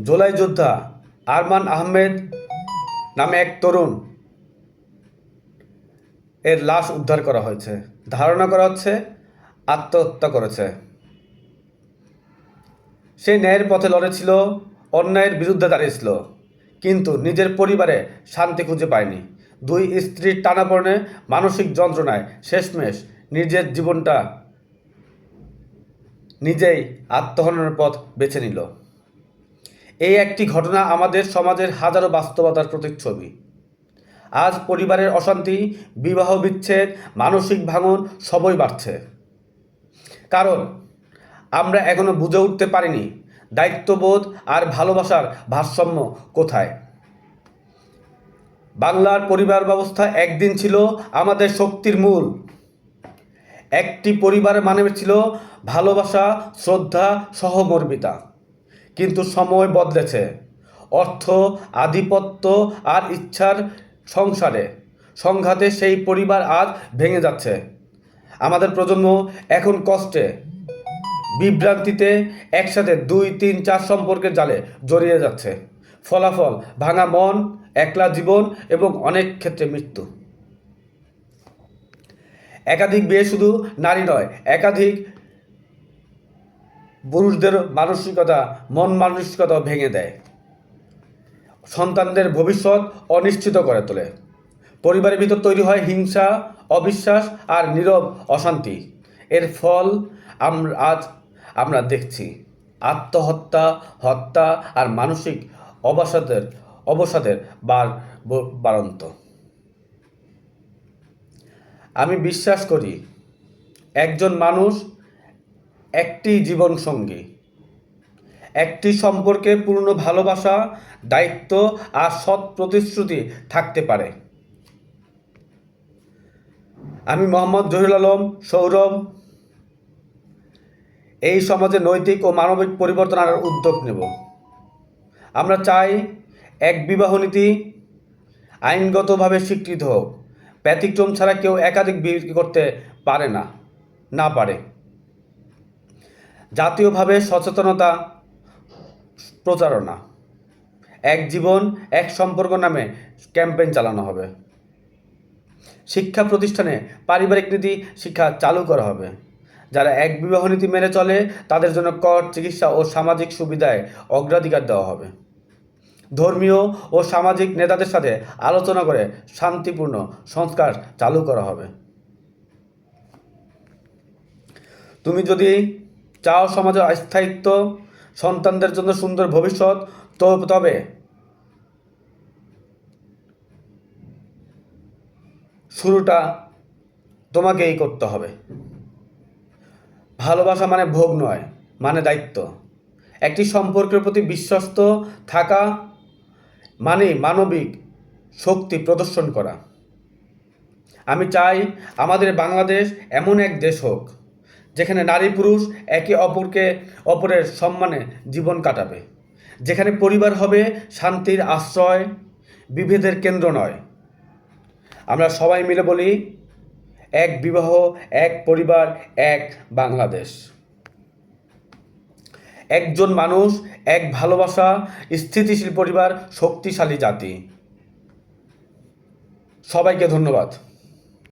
জুলাই যোদ্ধা আরমান আহমেদ নামে এক তরুণ এর লাশ উদ্ধার করা হয়েছে। ধারণা করা হচ্ছে আত্মহত্যা করেছে। সে ন্যায়ের পথে লড়েছিল, অন্যায়ের বিরুদ্ধে দাঁড়িয়েছিল, কিন্তু নিজের পরিবারে শান্তি খুঁজে পায়নি। দুই স্ত্রীর টানাপোড়েনে মানসিক যন্ত্রণায় শেষমেশ নিজের জীবনটা নিজেই আত্মহননের পথ বেছে নিল। এই একটি ঘটনা আমাদের সমাজের হাজারো বাস্তবতার প্রতিচ্ছবি। আজ পরিবারের অশান্তি, বিবাহ বিচ্ছেদ, মানসিক ভাঙন সবই বাড়ছে। কারণ আমরা এখনো বুঝে উঠতে পারিনি দায়িত্ববোধ আর ভালোবাসার ভারসাম্য কোথায়। বাংলার পরিবার ব্যবস্থা একদিন ছিল আমাদের শক্তির মূল। একটি পরিবার মানে ছিল ভালোবাসা, শ্রদ্ধা, সহমর্মিতা। কিন্তু সময় বদলেছে। অর্থ, আধিপত্য আর ইচ্ছার সংঘাতে সেই পরিবার আজ ভেঙে যাচ্ছে। আমাদের প্রজন্ম এখন কষ্টে, বিভ্রান্তিতে একসাথে 2, 3, 4 সম্পর্কের জালে জড়িয়ে যাচ্ছে। ফলাফল ভাঙা মন, একলা জীবন এবং অনেক ক্ষেত্রে মৃত্যু। একাধিক বিয়ে শুধু নারী নয়, একাধিক পুরুষদের মন মানসিকতা ভেঙে দেয়, সন্তানদের ভবিষ্যৎ অনিশ্চিত করে তোলে। পরিবারের ভিতর তৈরি হয় হিংসা, অবিশ্বাস আর নীরব অশান্তি। এর ফল আমরা দেখছি আত্মহত্যা, হত্যা আর মানসিক অবসাদের বাড়ন্ত। আমি বিশ্বাস করি একজন মানুষ একটি জীবনসঙ্গী, একটি সম্পর্কে পূর্ণ ভালোবাসা, দায়িত্ব আর সৎ প্রতিশ্রুতি থাকতে পারে। আমি মোহাম্মদ জহিরুল আলম সৌরভ এই সমাজে নৈতিক ও মানবিক পরিবর্তন আনার উদ্যোগ নেব। আমরা চাই এক বিবাহ নীতি আইনগতভাবে স্বীকৃত হোক। ব্যতিক্রম ছাড়া কেউ একাধিক বিয়ে করতে না পারে। জাতীয়ভাবে সচেতনতা প্রচারণা, এক জীবন এক সম্পর্ক নামে ক্যাম্পেইন চালানো হবে। শিক্ষা প্রতিষ্ঠানে পারিবারিক নীতি শিক্ষা চালু করা হবে। যারা এক বিবাহ নীতি মেনে চলে তাদের জন্য কর, চিকিৎসা ও সামাজিক সুবিধায় অগ্রাধিকার দেওয়া হবে। ধর্মীয় ও সামাজিক নেতাদের সাথে আলোচনা করে শান্তিপূর্ণ সংস্কার চালু করা হবে। তুমি যদি চাও সমাজের স্থায়িত্ব, সন্তানদের জন্য সুন্দর ভবিষ্যৎ, তবে শুরুটা তোমাকেই করতে হবে। ভালোবাসা মানে ভোগ নয়, মানে দায়িত্ব। একটি সম্পর্কের প্রতি বিশ্বস্ত থাকা মানে মানবিক শক্তি প্রদর্শন করা। আমি চাই আমাদের বাংলাদেশ এমন এক দেশ হোক যেখানে নারী পুরুষ একে অপরের সম্মানে জীবন কাটাবে, যেখানে পরিবার হবে শান্তির আশ্রয়, বিভেদের কেন্দ্র নয়। আমরা সবাই মিলে বলি, এক বিবাহ, এক পরিবার, এক বাংলাদেশ। একজন মানুষ, এক ভালোবাসা, স্থিতিশীল পরিবার, শক্তিশালী জাতি। সবাইকে ধন্যবাদ।